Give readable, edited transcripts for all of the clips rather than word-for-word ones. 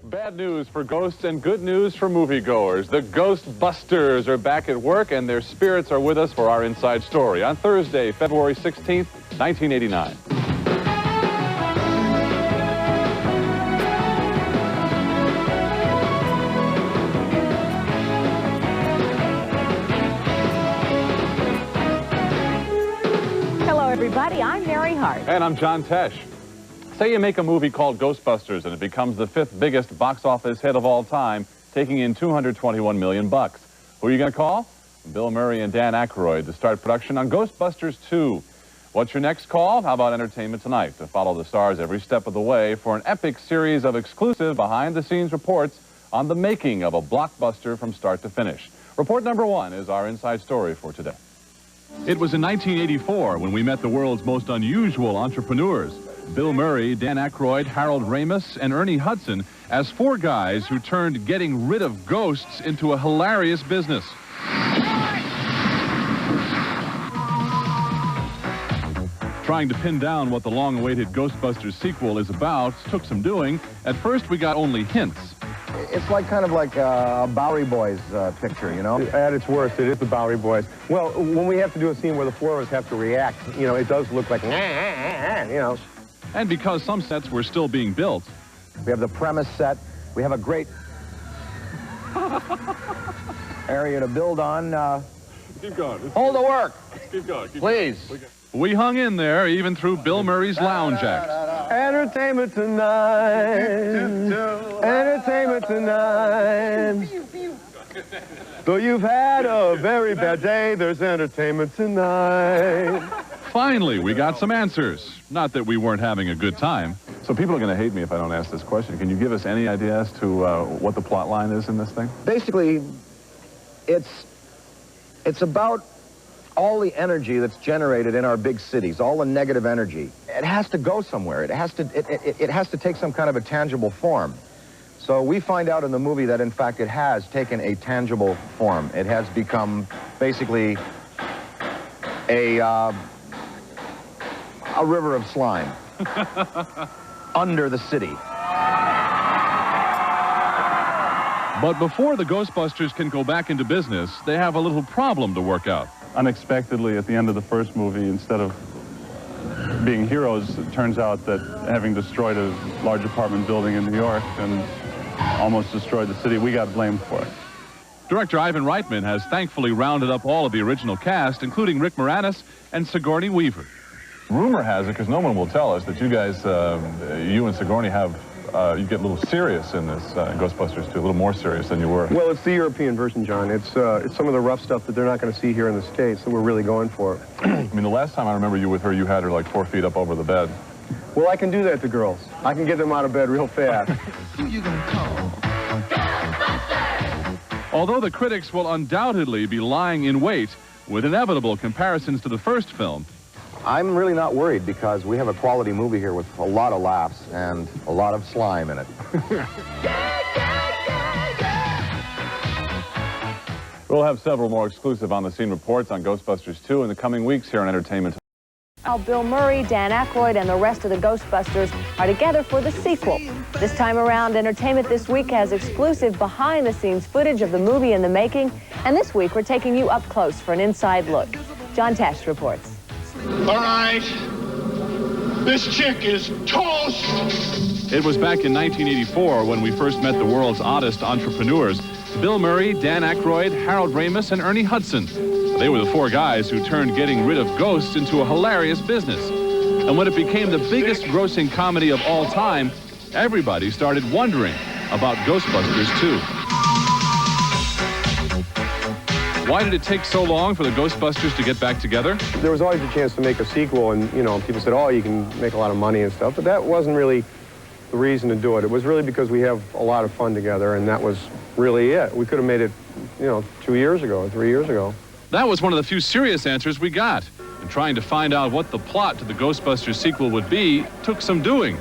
Bad news for ghosts and good news for moviegoers. The Ghostbusters are back at work, and their spirits are with us for our inside story on Thursday, February 16th, 1989. Hello, everybody. I'm Mary Hart. And I'm John Tesh. Say you make a movie called Ghostbusters and it becomes the 5th biggest box office hit of all time, taking in $221 million. Who are you going to call? Bill Murray and Dan Aykroyd to start production on Ghostbusters 2. What's your next call? How about Entertainment Tonight to follow the stars every step of the way for an epic series of exclusive behind-the-scenes reports on the making of a blockbuster from start to finish. Report number 1 is our inside story for today. It was in 1984 when we met the world's most unusual entrepreneurs. Bill Murray, Dan Aykroyd, Harold Ramis, and Ernie Hudson as 4 guys who turned getting rid of ghosts into a hilarious business. Trying to pin down what the long-awaited Ghostbusters sequel is about took some doing. At first, we got only hints. It's kind of like a Bowery Boys picture, you know? At its worst, it is the Bowery Boys. Well, when we have to do a scene where the 4 of us have to react, you know, it does look like, you know. And because some sets were still being built. We have the premise set. We have a great area to build on. Keep going. Hold the work. Keep going. Please. We hung in there even through Bill Murray's lounge act. Entertainment tonight. Entertainment tonight. Though you've had a very bad day, there's entertainment tonight. Finally, we got some answers. Not that we weren't having a good time. So people are going to hate me if I don't ask this question. Can you give us any idea as to what the plot line is in this thing? Basically, it's about all the energy that's generated in our big cities, all the negative energy. It has to go somewhere. It has to take some kind of a tangible form. So we find out in the movie that, in fact, it has taken a tangible form. It has become basically a river of slime under the city. But before the Ghostbusters can go back into business, they have a little problem to work out. Unexpectedly, at the end of the first movie, instead of being heroes, it turns out that having destroyed a large apartment building in New York and almost destroyed the city, we got blamed for it. Director Ivan Reitman has thankfully rounded up all of the original cast, including Rick Moranis and Sigourney Weaver. Rumor has it, because no one will tell us, that you guys, you and Sigourney you get a little serious in this Ghostbusters 2, a little more serious than you were. Well, it's the European version, John. It's some of the rough stuff that they're not going to see here in the States that we're really going for. I mean, the last time I remember you with her, you had her like 4 feet up over the bed. Well, I can do that to girls. I can get them out of bed real fast. Who you gonna call? Although the critics will undoubtedly be lying in wait with inevitable comparisons to the first film, I'm really not worried because we have a quality movie here with a lot of laughs and a lot of slime in it. We'll have several more exclusive on-the-scene reports on Ghostbusters 2 in the coming weeks here on Entertainment. Now, Bill Murray, Dan Aykroyd, and the rest of the Ghostbusters are together for the sequel. This time around, Entertainment This Week has exclusive behind-the-scenes footage of the movie in the making. And this week, we're taking you up close for an inside look. John Tesh reports. All right, this chick is toast. It was back in 1984 when we first met the world's oddest entrepreneurs. Bill Murray, Dan Aykroyd, Harold Ramis, and Ernie Hudson. They were the 4 guys who turned getting rid of ghosts into a hilarious business. And when it became the biggest grossing comedy of all time, everybody started wondering about Ghostbusters 2. Why did it take so long for the Ghostbusters to get back together? There was always a chance to make a sequel, and, you know, people said, oh, you can make a lot of money and stuff, but that wasn't really the reason to do it. It was really because we have a lot of fun together, and that was really it. We could have made it, you know, 2 years ago or 3 years ago. That was one of the few serious answers we got. And trying to find out what the plot to the Ghostbusters sequel would be took some doing.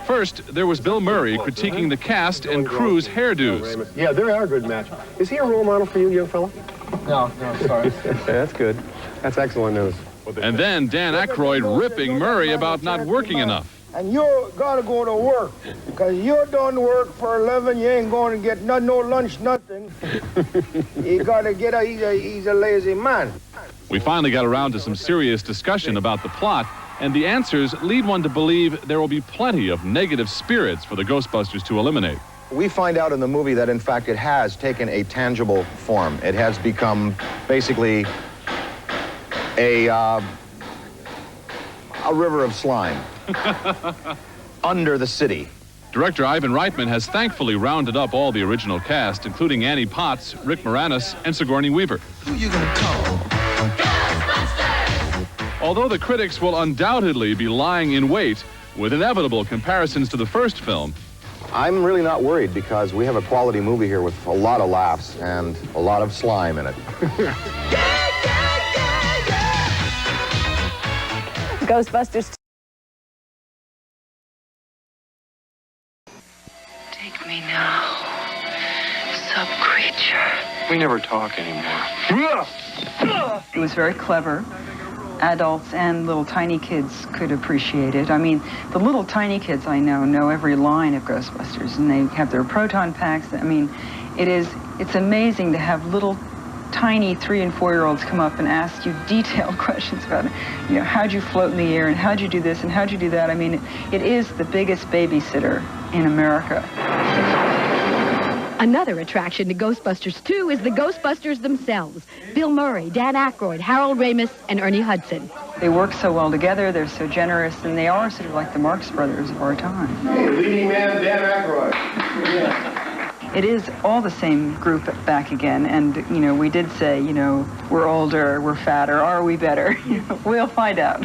First, there was Bill Murray critiquing the cast and crew's hairdos. Yeah, they are a good match. Is he a role model for you, young fella? No, sorry. That's good. That's excellent news. And then Dan Aykroyd ripping Murray about not working enough. and you gotta go to work, because you don't work for a living, you ain't going to get no lunch, nothing. You gotta get he's a lazy man. We finally got around to some serious discussion about the plot, and the answers lead one to believe there will be plenty of negative spirits for the Ghostbusters to eliminate. We find out in the movie that, in fact, it has taken a tangible form. It has become basically a river of slime under the city. Director Ivan Reitman has thankfully rounded up all the original cast, including Annie Potts, Rick Moranis, and Sigourney Weaver. Who you gonna call? Although the critics will undoubtedly be lying in wait with inevitable comparisons to the first film, I'm really not worried because we have a quality movie here with a lot of laughs and a lot of slime in it. Ghostbusters. Take me now, sub-creature. We never talk anymore. It was very clever. Adults and little tiny kids could appreciate it. I mean, the little tiny kids I know every line of Ghostbusters, and they have their proton packs. I mean, it's amazing to have little tiny 3- and 4-year-olds come up and ask you detailed questions about, you know, how'd you float in the air, and how'd you do this, and how'd you do that. I mean, it is the biggest babysitter in America. Another attraction to Ghostbusters 2 is the Ghostbusters themselves. Bill Murray, Dan Aykroyd, Harold Ramis, and Ernie Hudson. They work so well together, they're so generous, and they are sort of like the Marx Brothers of our time. Hey, leading man, Dan Aykroyd. It is all the same group back again, and, you know, we did say, you know, we're older, we're fatter, are we better? We'll find out.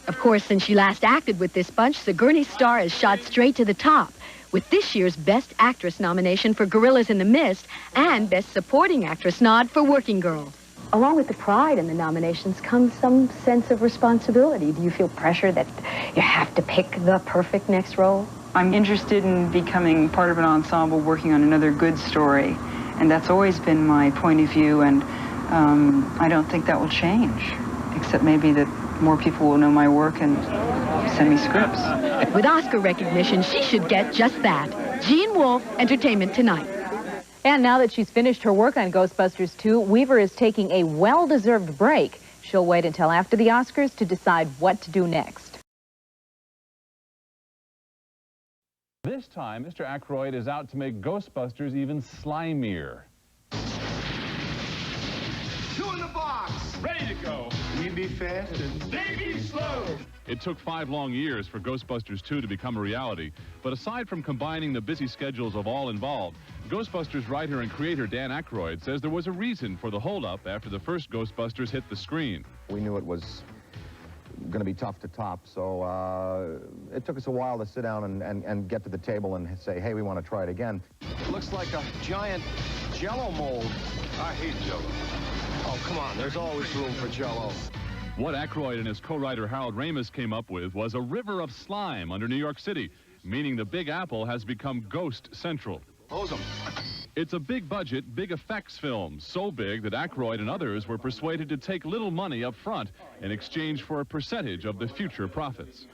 Of course, since she last acted with this bunch, Sigourney's star has shot straight to the top, with this year's Best Actress nomination for Gorillas in the Mist and Best Supporting Actress nod for Working Girl. Along with the pride in the nominations comes some sense of responsibility. Do you feel pressure that you have to pick the perfect next role? I'm interested in becoming part of an ensemble working on another good story, and that's always been my point of view, and I don't think that will change, except maybe that more people will know my work and send me scripts. With Oscar recognition, she should get just that. Jean Wolfe, Entertainment Tonight. And now that she's finished her work on Ghostbusters 2, Weaver is taking a well-deserved break. She'll wait until after the Oscars to decide what to do next. this time Mr. Aykroyd is out to make Ghostbusters even slimier. Two in the box. Ready to go. We be fast and they be slow. It took 5 long years for Ghostbusters 2 to become a reality, but aside from combining the busy schedules of all involved, Ghostbusters writer and creator Dan Aykroyd says there was a reason for the holdup after the first Ghostbusters hit the screen. We knew it was going to be tough to top, so it took us a while to sit down and get to the table and say, hey, we want to try it again. It looks like a giant Jell-O mold. I hate Jell-O. Oh, come on, there's always room for Jell-O. What Aykroyd and his co-writer Harold Ramis came up with was a river of slime under New York City, meaning the Big Apple has become Ghost Central. Hose 'em. It's a big-budget, big effects film, so big that Aykroyd and others were persuaded to take little money up front in exchange for a percentage of the future profits.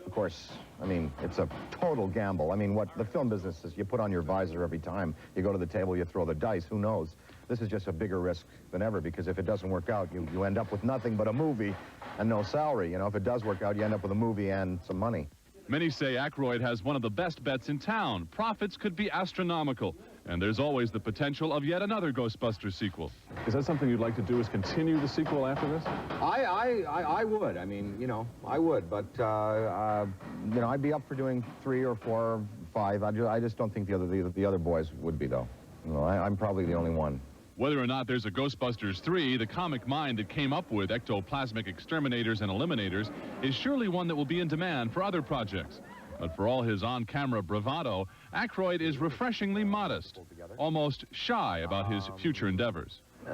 Of course, I mean, it's a total gamble. I mean, what the film business is, you put on your visor every time. You go to the table, you throw the dice, who knows? This is just a bigger risk than ever, because if it doesn't work out, you end up with nothing but a movie and no salary. You know, if it does work out, you end up with a movie and some money. Many say Aykroyd has one of the best bets in town. Profits could be astronomical, and there's always the potential of yet another Ghostbusters sequel. Is that something you'd like to do, is continue the sequel after this? I would. I mean, you know, I would, but, you know, I'd be up for doing 3 or 4 or 5. I just don't think the other boys would be, though. You know, I'm probably the only one. Whether or not there's a Ghostbusters 3, the comic mind that came up with ectoplasmic exterminators and eliminators is surely one that will be in demand for other projects. But for all his on-camera bravado, Aykroyd is refreshingly modest, almost shy about his future endeavors. You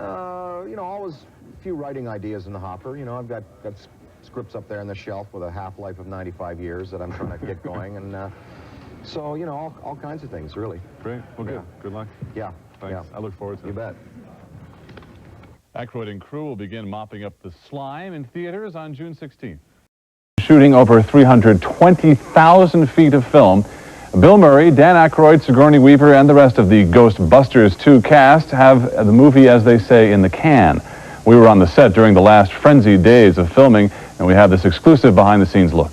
know, always a few writing ideas in the hopper. You know, I've got scripts up there on the shelf with a half-life of 95 years that I'm trying to get going, and so, you know, all kinds of things, really. Great. Well, good. Yeah. Good luck. Yeah. Thanks. Yeah. I look forward to it. You bet. Aykroyd and crew will begin mopping up the slime in theaters on June 16th. shooting over 320,000 feet of film. Bill Murray, Dan Aykroyd, Sigourney Weaver, and the rest of the Ghostbusters 2 cast have the movie, as they say, in the can. We were on the set during the last frenzied days of filming, and we have this exclusive behind-the-scenes look.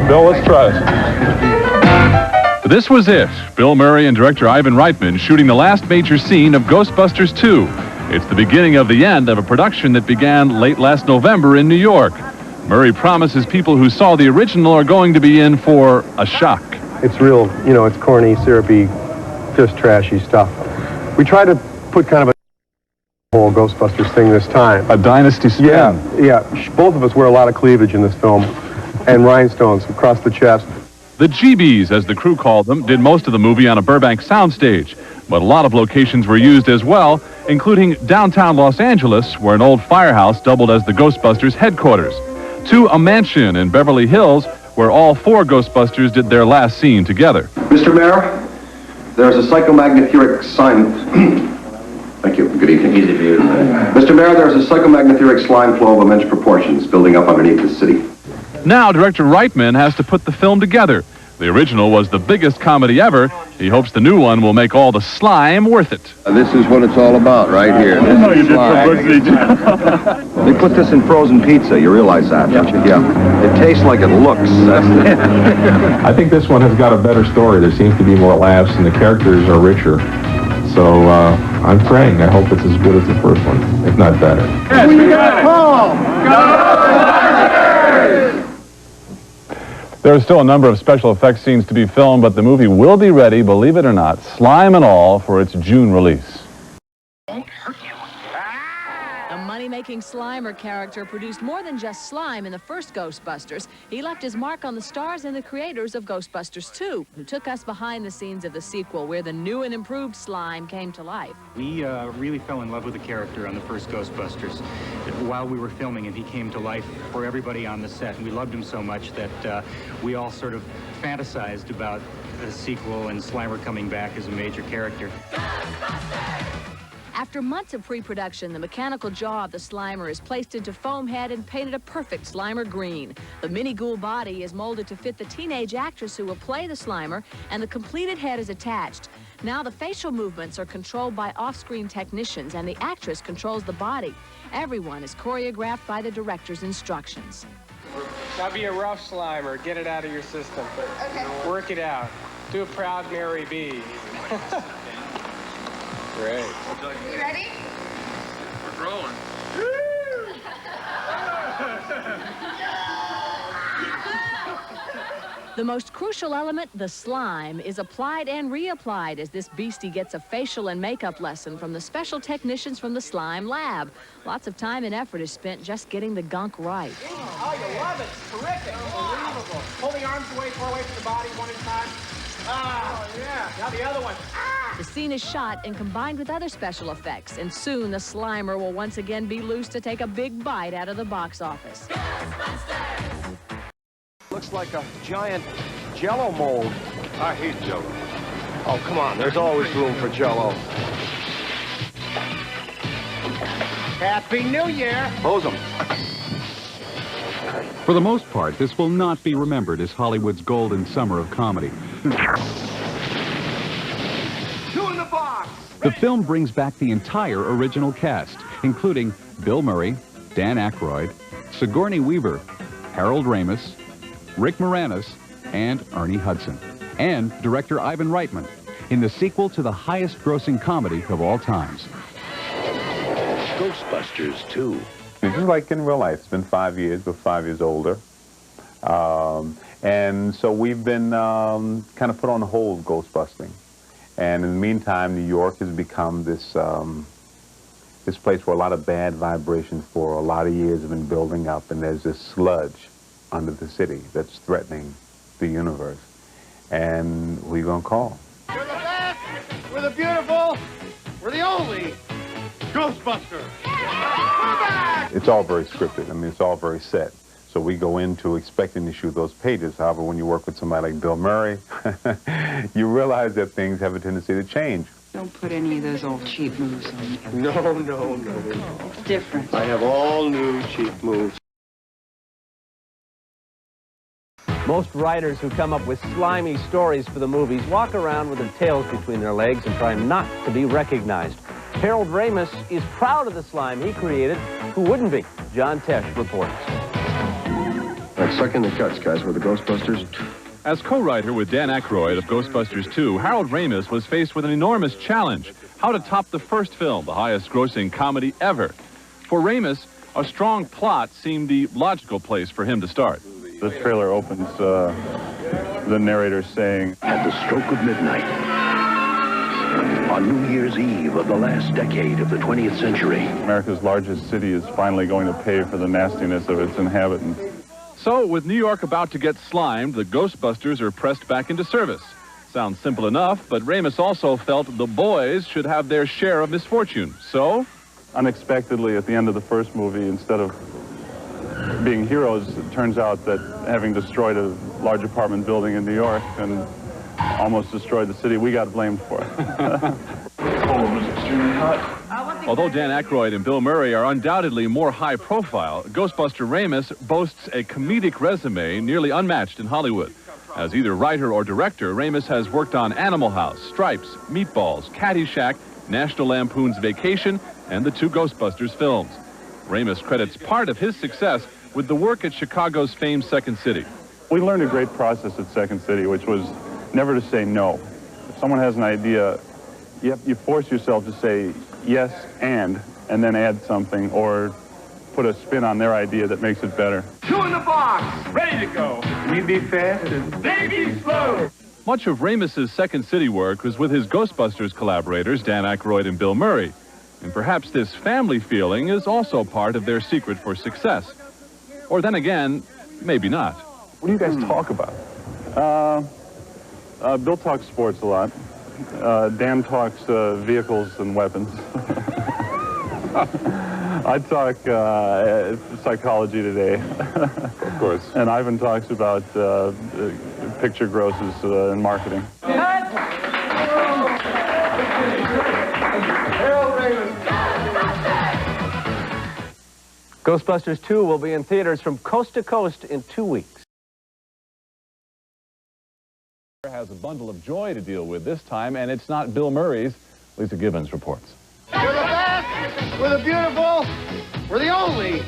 Bill, let's try it. This was it. Bill Murray and director Ivan Reitman shooting the last major scene of Ghostbusters 2. It's the beginning of the end of a production that began late last November in New York. Murray promises people who saw the original are going to be in for a shock. It's real, you know, it's corny, syrupy, just trashy stuff. We tried to put kind of a whole Ghostbusters thing this time. A dynasty spin. Yeah. Both of us wear a lot of cleavage in this film, and rhinestones across the chest. The GBs, as the crew called them, did most of the movie on a Burbank soundstage, but a lot of locations were used as well, including downtown Los Angeles, where an old firehouse doubled as the Ghostbusters headquarters, to a mansion in Beverly Hills, where all 4 Ghostbusters did their last scene together. Mr. Mayor, there's a psychomagnetheric slime... Thank you. Good evening. Easy for you. Mr. Mayor, there's a psychomagnetheric slime flow of immense proportions building up underneath the city. Now director Reitman has to put the film together. The original was the biggest comedy ever. He hopes the new one will make all the slime worth it. This is what it's all about right here. This is slime. They put this in frozen pizza. You realize that, don't you? Yeah. It tastes like it looks. I think this one has got a better story. There seems to be more laughs and the characters are richer. So I'm praying. I hope it's as good as the first one, if not better. Yes, we got home! There are still a number of special effects scenes to be filmed, but the movie will be ready, believe it or not, slime and all, for its June release. The money-making Slimer character produced more than just slime in the first Ghostbusters. He left his mark on the stars and the creators of Ghostbusters 2, who took us behind the scenes of the sequel, where the new and improved slime came to life. We really fell in love with the character on the first Ghostbusters. While we were filming him, he came to life for everybody on the set, and we loved him so much that we all sort of fantasized about the sequel and Slimer coming back as a major character. After months of pre-production, the mechanical jaw of the Slimer is placed into foam head and painted a perfect Slimer green. The mini-ghoul body is molded to fit the teenage actress who will play the Slimer, and the completed head is attached. Now the facial movements are controlled by off-screen technicians, and the actress controls the body. Everyone is choreographed by the director's instructions. Now be a rough Slimer. Get it out of your system. Okay. Work it out. Do a proud Mary B. Great. You ready? We're rolling. The most crucial element, the slime, is applied and reapplied as this beastie gets a facial and makeup lesson from the special technicians from the Slime Lab. Lots of time and effort is spent just getting the gunk right. Oh, you love it. Terrific. Unbelievable. Pull the arms away, far away from the body, one at a time. Ah, yeah. Now the other one. The scene is shot and combined with other special effects, and soon the Slimer will once again be loose to take a big bite out of the box office. Looks like a giant Jell-O mold. I hate Jell-O. Oh, come on. There's always room for Jell-O. Happy New Year. Hose 'em. For the most part, this will not be remembered as Hollywood's golden summer of comedy. The film brings back the entire original cast, including Bill Murray, Dan Aykroyd, Sigourney Weaver, Harold Ramis, Rick Moranis, and Ernie Hudson, and director Ivan Reitman, in the sequel to the highest-grossing comedy of all times. Ghostbusters 2. This is like in real life. It's been 5 years. We're 5 years older. And so we've been kind of put on hold ghostbusting. And in the meantime, New York has become this this place where a lot of bad vibrations for a lot of years have been building up, and there's this sludge under the city that's threatening the universe. And who are you going to call? We're the best, we're the beautiful, we're the only Ghostbusters. It's all very scripted. I mean, it's all very set. So we go into expecting to shoot those pages. However, when you work with somebody like Bill Murray, you realize that things have a tendency to change. Don't put any of those old cheap moves on me. No. It's different. I have all new cheap moves. Most writers who come up with slimy stories for the movies walk around with their tails between their legs and try not to be recognized. Harold Ramis is proud of the slime he created. Who wouldn't be? John Tesh reports. Let's suck in the cuts, guys. We're the Ghostbusters. As co-writer with Dan Aykroyd of Ghostbusters 2, Harold Ramis was faced with an enormous challenge: how to top the first film, the highest-grossing comedy ever. For Ramis, a strong plot seemed the logical place for him to start. The trailer opens, the narrator saying, "At the stroke of midnight, on New Year's Eve of the last decade of the 20th century, America's largest city is finally going to pay for the nastiness of its inhabitants." So, with New York about to get slimed, the Ghostbusters are pressed back into service. Sounds simple enough, but Ramis also felt the boys should have their share of misfortune. So, unexpectedly, at the end of the first movie, instead of being heroes, it turns out that having destroyed a large apartment building in New York and almost destroyed the city, we got blamed for it. Although Dan Aykroyd and Bill Murray are undoubtedly more high-profile, Ghostbuster Ramis boasts a comedic resume nearly unmatched in Hollywood. As either writer or director, Ramis has worked on Animal House, Stripes, Meatballs, Caddyshack, National Lampoon's Vacation, and the 2 Ghostbusters films. Ramis credits part of his success with the work at Chicago's famed Second City. We learned a great process at Second City, which was never to say no. If someone has an idea, you force yourself to say yes and then add something or put a spin on their idea that makes it better. 2 in the box, ready to go. We be fast and they be slow. Much of Ramis's Second City work was with his Ghostbusters collaborators, Dan Aykroyd and Bill Murray. And perhaps this family feeling is also part of their secret for success. Or then again, maybe not. What do you guys talk about? Bill talks sports a lot. Dan talks vehicles and weapons. I talk psychology today. Of course. And Ivan talks about picture grosses and marketing. Ghostbusters 2 will be in theaters from coast to coast in 2 weeks. Has a bundle of joy to deal with this time, and it's not Bill Murray's. Lisa Gibbons reports. We're the best, we're the beautiful, we're the only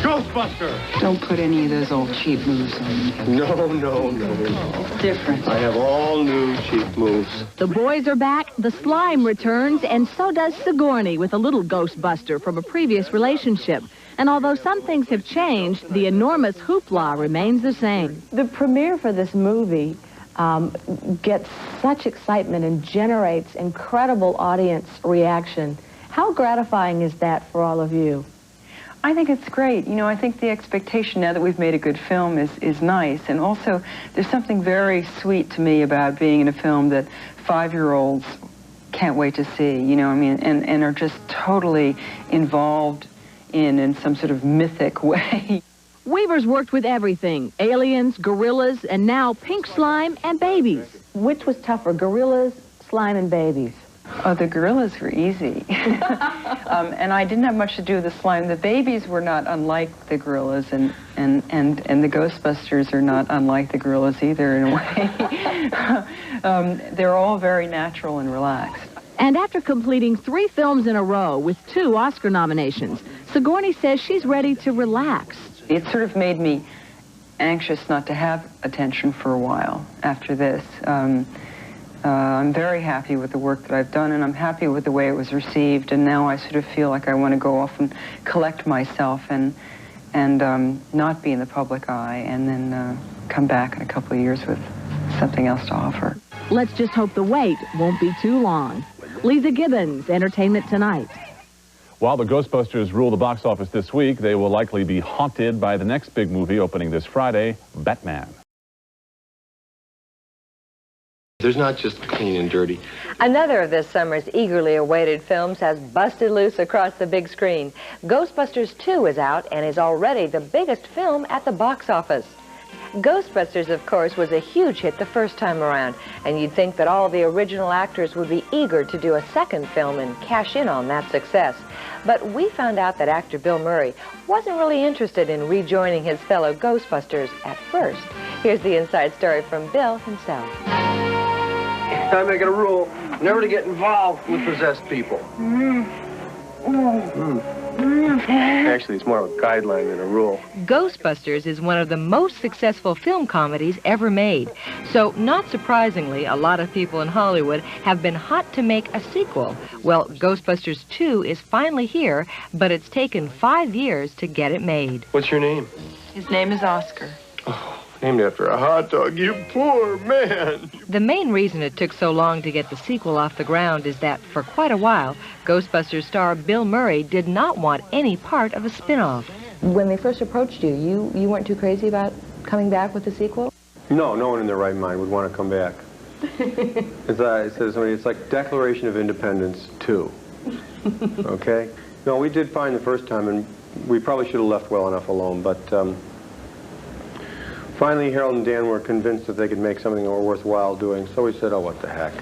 Ghostbusters. Don't put any of those old cheap moves on me. No. It's different. I have all new cheap moves. The boys are back, the slime returns, and so does Sigourney with a little Ghostbuster from a previous relationship. And although some things have changed, the enormous hoopla remains the same. The premiere for this movie gets such excitement and generates incredible audience reaction. How gratifying is that for all of you? I think it's great. You know, I think the expectation now that we've made a good film is nice. And also, there's something very sweet to me about being in a film that 5-year-olds can't wait to see, you know, I mean, and are just totally involved in some sort of mythic way. Weaver's worked with everything: aliens, gorillas, and now pink slime and babies. Which was tougher, gorillas, slime, and babies? Oh, the gorillas were easy. And I didn't have much to do with the slime. The babies were not unlike the gorillas, and the Ghostbusters are not unlike the gorillas either, in a way. They're all very natural and relaxed. And after completing 3 films in a row with 2 Oscar nominations, Sigourney says she's ready to relax. It sort of made me anxious not to have attention for a while after this. I'm very happy with the work that I've done, and I'm happy with the way it was received, and now I sort of feel like I want to go off and collect myself and not be in the public eye, and then come back in a couple of years with something else to offer. Let's just hope the wait won't be too long. Lisa Gibbons, Entertainment Tonight. While the Ghostbusters rule the box office this week, they will likely be haunted by the next big movie opening this Friday, Batman. There's not just clean and dirty. Another of this summer's eagerly awaited films has busted loose across the big screen. Ghostbusters 2 is out and is already the biggest film at the box office. Ghostbusters, of course, was a huge hit the first time around, and you'd think that all the original actors would be eager to do a second film and cash in on that success. But we found out that actor Bill Murray wasn't really interested in rejoining his fellow Ghostbusters at first. Here's the inside story from Bill himself. I make it a rule never to get involved with possessed people. Actually, it's more of a guideline than a rule. Ghostbusters is one of the most successful film comedies ever made. So, not surprisingly, a lot of people in Hollywood have been hot to make a sequel. Well, Ghostbusters 2 is finally here, but it's taken 5 years to get it made. What's your name? His name is Oscar. Named after a hot dog, you poor man. The main reason it took so long to get the sequel off the ground is that, for quite a while, Ghostbusters star Bill Murray did not want any part of a spin-off. When they first approached you, you weren't too crazy about coming back with the sequel? No, no one in their right mind would want to come back. It's like Declaration of Independence 2. Okay? No, we did fine the first time, and we probably should have left well enough alone, but finally Harold and Dan were convinced that they could make something that were worthwhile doing, so we said, oh, what the heck.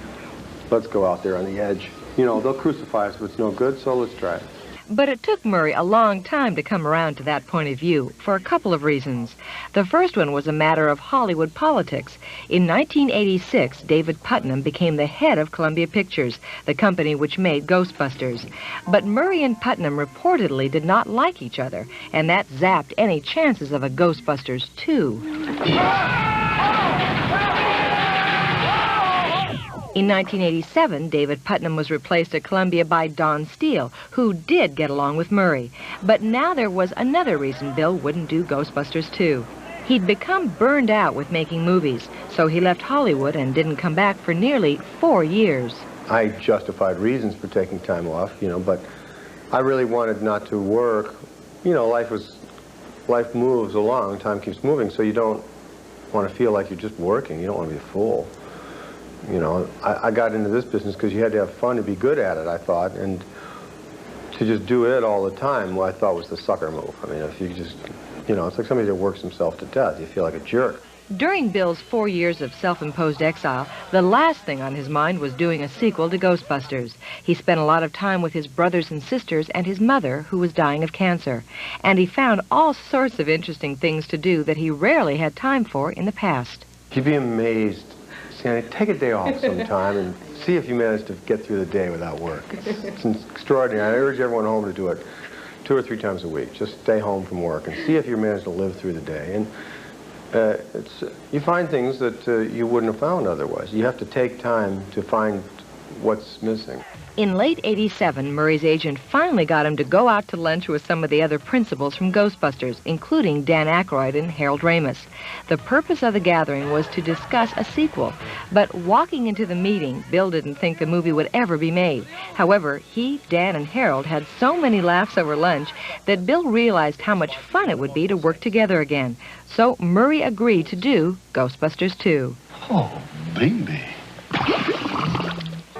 Let's go out there on the edge. You know, they'll crucify us if it's no good, so let's try it. But it took Murray a long time to come around to that point of view, for a couple of reasons. The first one was a matter of Hollywood politics. In 1986, David Putnam became the head of Columbia Pictures, the company which made Ghostbusters. But Murray and Putnam reportedly did not like each other, and that zapped any chances of a Ghostbusters 2. In 1987, David Putnam was replaced at Columbia by Don Steele, who did get along with Murray. But now there was another reason Bill wouldn't do Ghostbusters 2. He'd become burned out with making movies, so he left Hollywood and didn't come back for nearly 4 years. I justified reasons for taking time off, you know, but I really wanted not to work. You know, life moves along, time keeps moving, so you don't want to feel like you're just working. You don't want to be a fool. You know, I got into this business because you had to have fun to be good at it, I thought, and to just do it all the time, well, I thought was the sucker move. I mean, if you just, you know, it's like somebody that works himself to death. You feel like a jerk. During Bill's 4 years of self-imposed exile, the last thing on his mind was doing a sequel to Ghostbusters. He spent a lot of time with his brothers and sisters and his mother, who was dying of cancer. And he found all sorts of interesting things to do that he rarely had time for in the past. You'd be amazed. Take a day off sometime and see if you manage to get through the day without work. It's extraordinary. I urge everyone home to do it 2 or 3 times a week. Just stay home from work and see if you manage to live through the day. And you find things that you wouldn't have found otherwise. You have to take time to find what's missing. In late '87, Murray's agent finally got him to go out to lunch with some of the other principals from Ghostbusters, including Dan Aykroyd and Harold Ramis. The purpose of the gathering was to discuss a sequel, but walking into the meeting, Bill didn't think the movie would ever be made. However, he, Dan, and Harold had so many laughs over lunch that Bill realized how much fun it would be to work together again. So Murray agreed to do Ghostbusters 2. Oh, baby.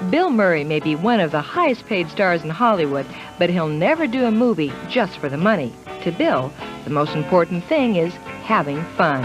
Bill Murray may be one of the highest-paid stars in Hollywood, but he'll never do a movie just for the money. To Bill, the most important thing is having fun.